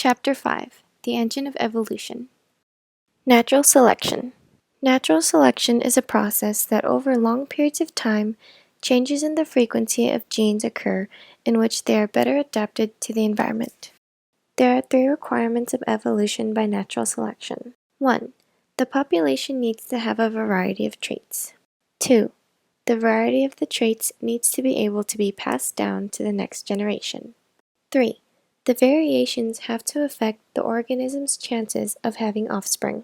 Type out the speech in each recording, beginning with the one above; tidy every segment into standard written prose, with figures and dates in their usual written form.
Chapter 5: The Engine of Evolution. Natural Selection. Natural selection is a process that over long periods of time, changes in the frequency of genes occur in which they are better adapted to the environment. There are 3 requirements of evolution by natural selection. 1. The population needs to have a variety of traits. 2. The variety of the traits needs to be able to be passed down to the next generation. 3. The variations have to affect the organism's chances of having offspring.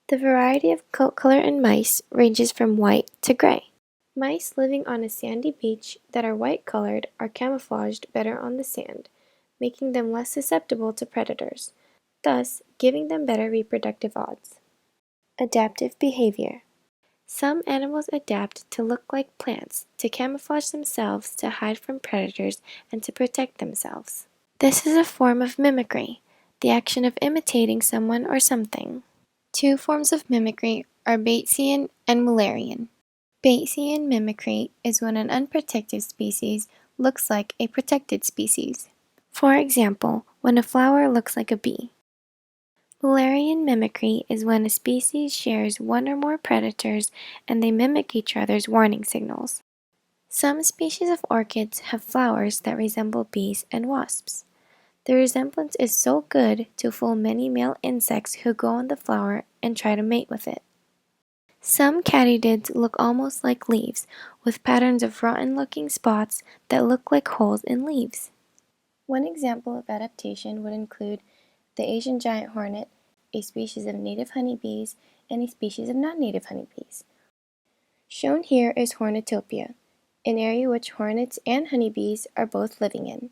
The variety of coat color in mice ranges from white to gray. Mice living on a sandy beach that are white-colored are camouflaged better on the sand, making them less susceptible to predators, thus giving them better reproductive odds. Adaptive behavior. Some animals adapt to look like plants, to camouflage themselves, to hide from predators, and to protect themselves. This is a form of mimicry, the action of imitating someone or something. 2 forms of mimicry are Batesian and Mullerian. Batesian mimicry is when an unprotected species looks like a protected species. For example, when a flower looks like a bee. Mullerian mimicry is when a species shares one or more predators and they mimic each other's warning signals. Some species of orchids have flowers that resemble bees and wasps. The resemblance is so good to fool many male insects who go on the flower and try to mate with it. Some katydids look almost like leaves, with patterns of rotten-looking spots that look like holes in leaves. One example of adaptation would include the Asian giant hornet, a species of native honeybees, and a species of non-native honeybees. Shown here is Hornitopia, an area which hornets and honeybees are both living in.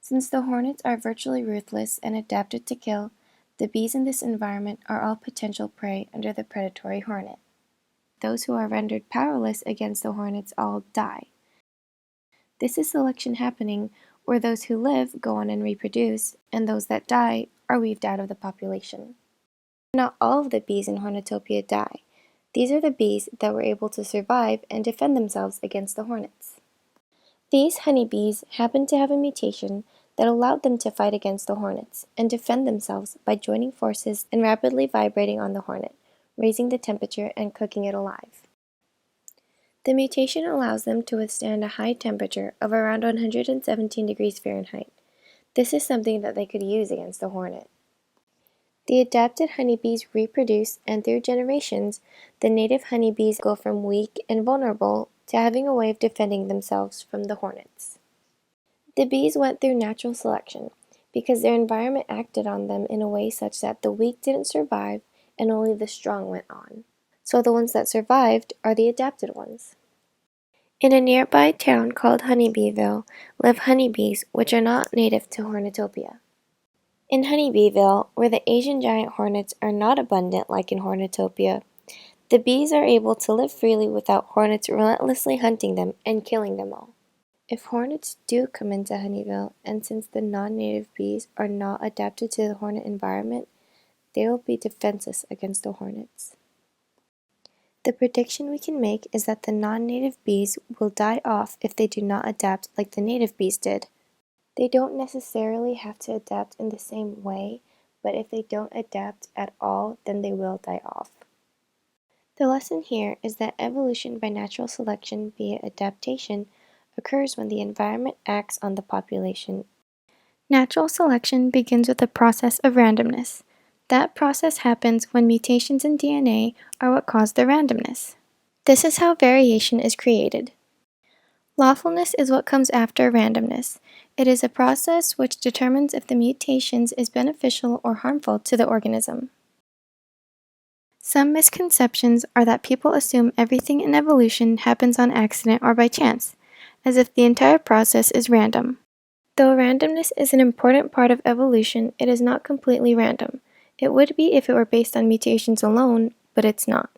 Since the hornets are virtually ruthless and adapted to kill, the bees in this environment are all potential prey under the predatory hornet. Those who are rendered powerless against the hornets all die. This is selection happening where those who live go on and reproduce, and those that die are weaved out of the population. Not all of the bees in Hornitopia die. These are the bees that were able to survive and defend themselves against the hornets. These honeybees happen to have a mutation that allowed them to fight against the hornets and defend themselves by joining forces and rapidly vibrating on the hornet, raising the temperature and cooking it alive. The mutation allows them to withstand a high temperature of around 117 degrees Fahrenheit. This is something that they could use against the hornet. The adapted honeybees reproduce, and through generations, the native honeybees go from weak and vulnerable to having a way of defending themselves from the hornets. The bees went through natural selection because their environment acted on them in a way such that the weak didn't survive and only the strong went on. So the ones that survived are the adapted ones. In a nearby town called Honeybeeville live honeybees which are not native to Hornitopia. In Honeybeeville, where the Asian giant hornets are not abundant like in Hornitopia, the bees are able to live freely without hornets relentlessly hunting them and killing them all. If hornets do come into Honeyville, and since the non-native bees are not adapted to the hornet environment, they will be defenseless against the hornets. The prediction we can make is that the non-native bees will die off if they do not adapt like the native bees did. They don't necessarily have to adapt in the same way, but if they don't adapt at all, then they will die off. The lesson here is that evolution by natural selection via adaptation occurs when the environment acts on the population. Natural selection begins with a process of randomness. That process happens when mutations in DNA are what cause the randomness. This is how variation is created. Lawfulness is what comes after randomness. It is a process which determines if the mutations is beneficial or harmful to the organism. Some misconceptions are that people assume everything in evolution happens on accident or by chance, as if the entire process is random. Though randomness is an important part of evolution, it is not completely random. It would be if it were based on mutations alone, but it's not.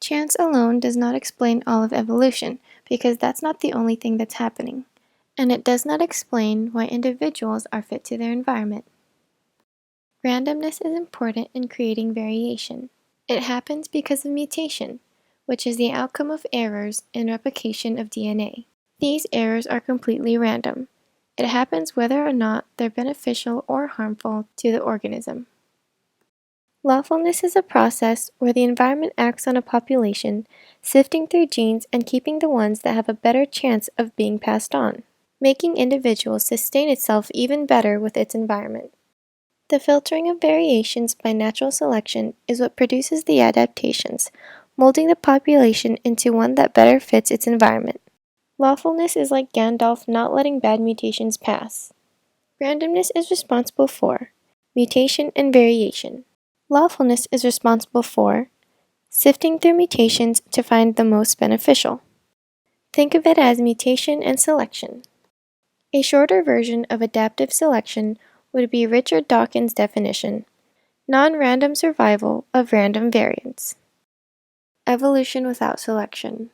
Chance alone does not explain all of evolution, because that's not the only thing that's happening. And it does not explain why individuals are fit to their environment. Randomness is important in creating variation. It happens because of mutation, which is the outcome of errors in replication of DNA. These errors are completely random. It happens whether or not they're beneficial or harmful to the organism. Lawfulness is a process where the environment acts on a population, sifting through genes and keeping the ones that have a better chance of being passed on, making individuals sustain itself even better with its environment. The filtering of variations by natural selection is what produces the adaptations, molding the population into one that better fits its environment. Lawfulness is like Gandalf not letting bad mutations pass. Randomness is responsible for mutation and variation. Lawfulness is responsible for sifting through mutations to find the most beneficial. Think of it as mutation and selection. A shorter version of adaptive selection would be Richard Dawkins' definition: non-random survival of random variants. Evolution without selection.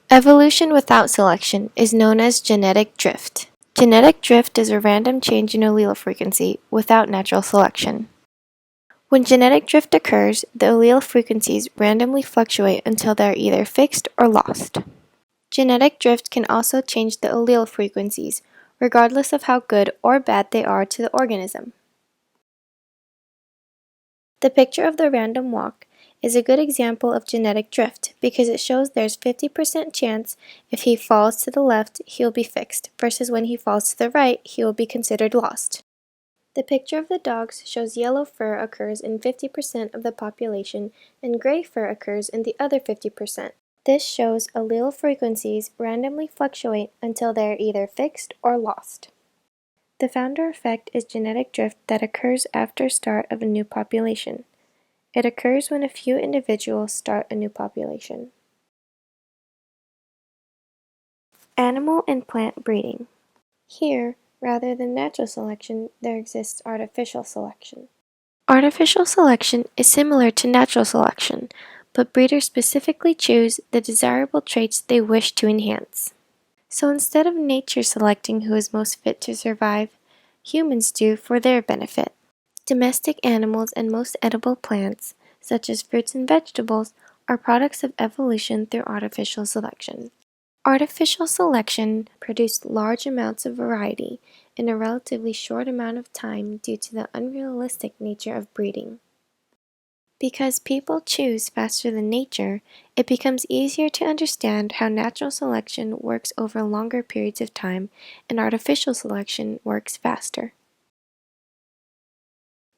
Evolution without selection is known as genetic drift. Genetic drift is a random change in allele frequency without natural selection. When genetic drift occurs, the allele frequencies randomly fluctuate until they are either fixed or lost. Genetic drift can also change the allele frequencies, regardless of how good or bad they are to the organism. The picture of the random walk is a good example of genetic drift because it shows there's 50% chance if he falls to the left, he'll be fixed, versus when he falls to the right, he will be considered lost. The picture of the dogs shows yellow fur occurs in 50% of the population and gray fur occurs in the other 50%. This shows allele frequencies randomly fluctuate until they are either fixed or lost. The founder effect is genetic drift that occurs after start of a new population. It occurs when a few individuals start a new population. Animal and plant breeding. Here, rather than natural selection, there exists artificial selection. Artificial selection is similar to natural selection, but breeders specifically choose the desirable traits they wish to enhance. So instead of nature selecting who is most fit to survive, humans do for their benefit. Domestic animals and most edible plants, such as fruits and vegetables, are products of evolution through artificial selection. Artificial selection produced large amounts of variety in a relatively short amount of time due to the unrealistic nature of breeding. Because people choose faster than nature, it becomes easier to understand how natural selection works over longer periods of time and artificial selection works faster.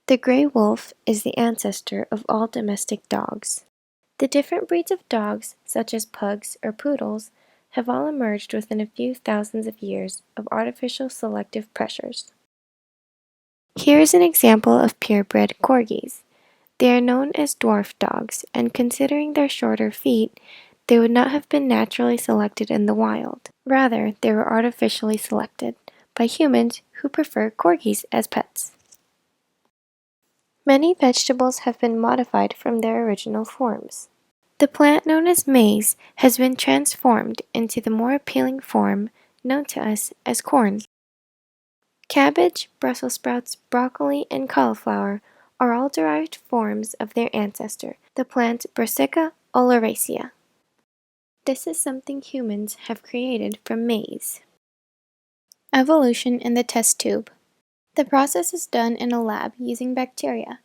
The gray wolf is the ancestor of all domestic dogs. The different breeds of dogs, such as pugs or poodles, have all emerged within a few thousands of years of artificial selective pressures. Here is an example of purebred corgis. They are known as dwarf dogs, and considering their shorter feet, they would not have been naturally selected in the wild. Rather, they were artificially selected by humans who prefer corgis as pets. Many vegetables have been modified from their original forms. The plant known as maize has been transformed into the more appealing form known to us as corn. Cabbage, Brussels sprouts, broccoli, and cauliflower are all derived forms of their ancestor, the plant Brassica oleracea. This is something humans have created from maize. Evolution in the test tube. The process is done in a lab using bacteria.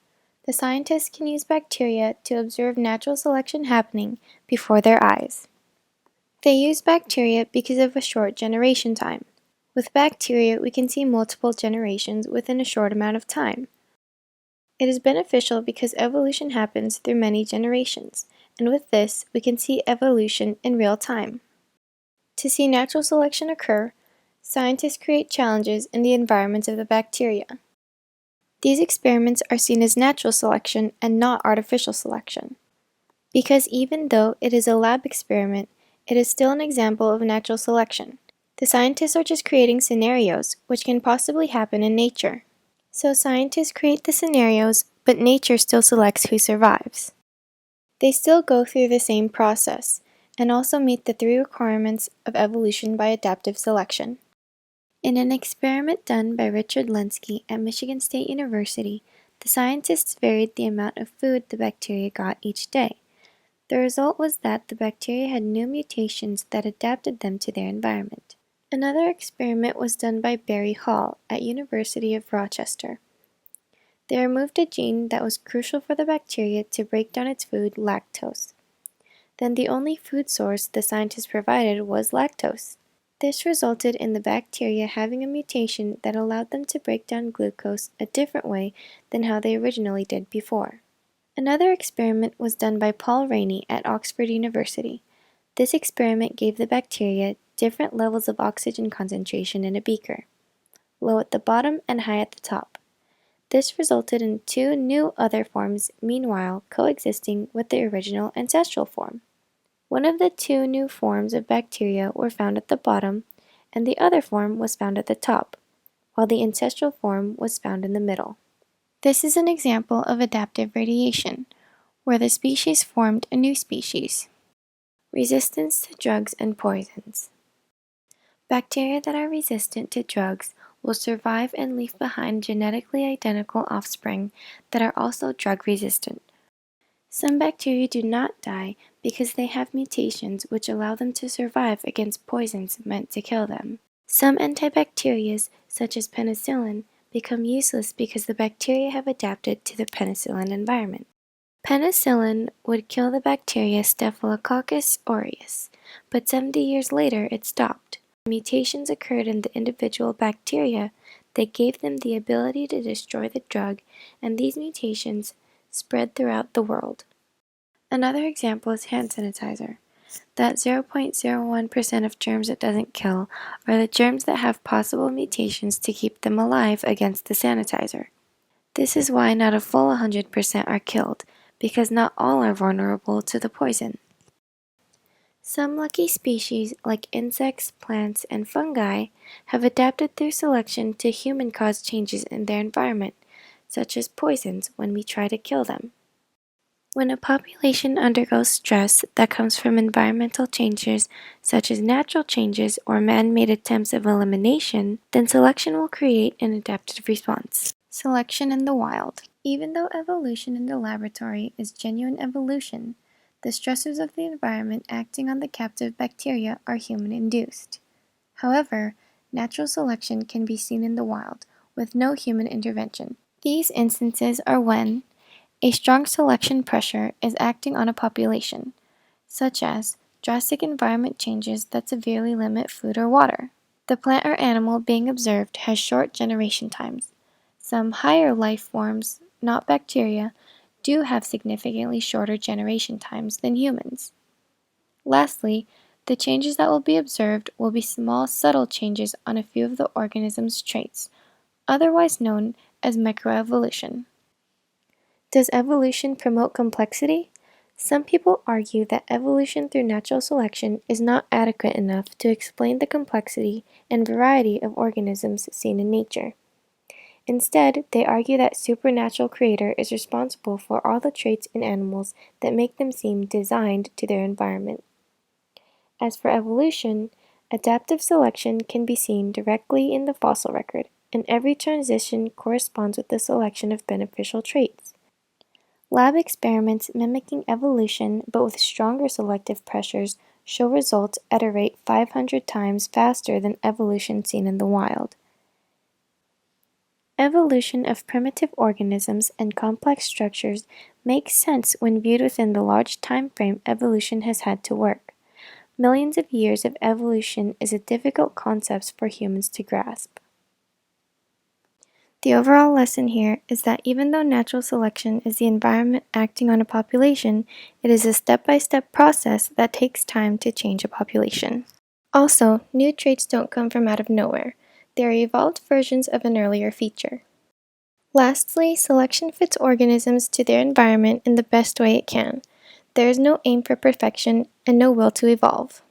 The scientists can use bacteria to observe natural selection happening before their eyes. They use bacteria because of a short generation time. With bacteria, we can see multiple generations within a short amount of time. It is beneficial because evolution happens through many generations, and with this, we can see evolution in real time. To see natural selection occur, scientists create challenges in the environment of the bacteria. These experiments are seen as natural selection and not artificial selection. Because even though it is a lab experiment, it is still an example of natural selection. The scientists are just creating scenarios which can possibly happen in nature. So scientists create the scenarios, but nature still selects who survives. They still go through the same process, and also meet the 3 requirements of evolution by adaptive selection. In an experiment done by Richard Lenski at Michigan State University, the scientists varied the amount of food the bacteria got each day. The result was that the bacteria had new mutations that adapted them to their environment. Another experiment was done by Barry Hall at University of Rochester. They removed a gene that was crucial for the bacteria to break down its food, lactose. Then the only food source the scientists provided was lactose. This resulted in the bacteria having a mutation that allowed them to break down glucose a different way than how they originally did before. Another experiment was done by Paul Rainey at Oxford University. This experiment gave the bacteria different levels of oxygen concentration in a beaker, low at the bottom and high at the top. This resulted in two new other forms, meanwhile coexisting with the original ancestral form. One of the two new forms of bacteria were found at the bottom, and the other form was found at the top, while the ancestral form was found in the middle. This is an example of adaptive radiation, where the species formed a new species. Resistance to drugs and poisons. Bacteria that are resistant to drugs will survive and leave behind genetically identical offspring that are also drug resistant. Some bacteria do not die because they have mutations which allow them to survive against poisons meant to kill them. Some antibacterials, such as penicillin, become useless because the bacteria have adapted to the penicillin environment. Penicillin would kill the bacteria Staphylococcus aureus, but 70 years later it stopped. Mutations occurred in the individual bacteria that gave them the ability to destroy the drug, and these mutations spread throughout the world. Another example is hand sanitizer. That 0.01% of germs it doesn't kill are the germs that have possible mutations to keep them alive against the sanitizer. This is why not a full 100% are killed, because not all are vulnerable to the poison. Some lucky species, like insects, plants, and fungi, have adapted through selection to human-caused changes in their environment, such as poisons when we try to kill them. When a population undergoes stress that comes from environmental changes, such as natural changes or man-made attempts of elimination, then selection will create an adaptive response. Selection in the wild. Even though evolution in the laboratory is genuine evolution, the stressors of the environment acting on the captive bacteria are human-induced. However, natural selection can be seen in the wild, with no human intervention. These instances are when a strong selection pressure is acting on a population, such as drastic environment changes that severely limit food or water. The plant or animal being observed has short generation times. Some higher life forms, not bacteria, do have significantly shorter generation times than humans. Lastly, the changes that will be observed will be small, subtle changes on a few of the organism's traits, otherwise known as microevolution. Does evolution promote complexity? Some people argue that evolution through natural selection is not adequate enough to explain the complexity and variety of organisms seen in nature. Instead, they argue that supernatural creator is responsible for all the traits in animals that make them seem designed to their environment. As for evolution, adaptive selection can be seen directly in the fossil record, and every transition corresponds with the selection of beneficial traits. Lab experiments mimicking evolution but with stronger selective pressures show results at a rate 500 times faster than evolution seen in the wild. Evolution of primitive organisms and complex structures makes sense when viewed within the large time frame evolution has had to work. Millions of years of evolution is a difficult concept for humans to grasp. The overall lesson here is that even though natural selection is the environment acting on a population, it is a step-by-step process that takes time to change a population. Also, new traits don't come from out of nowhere. They are evolved versions of an earlier feature. Lastly, selection fits organisms to their environment in the best way it can. There is no aim for perfection and no will to evolve.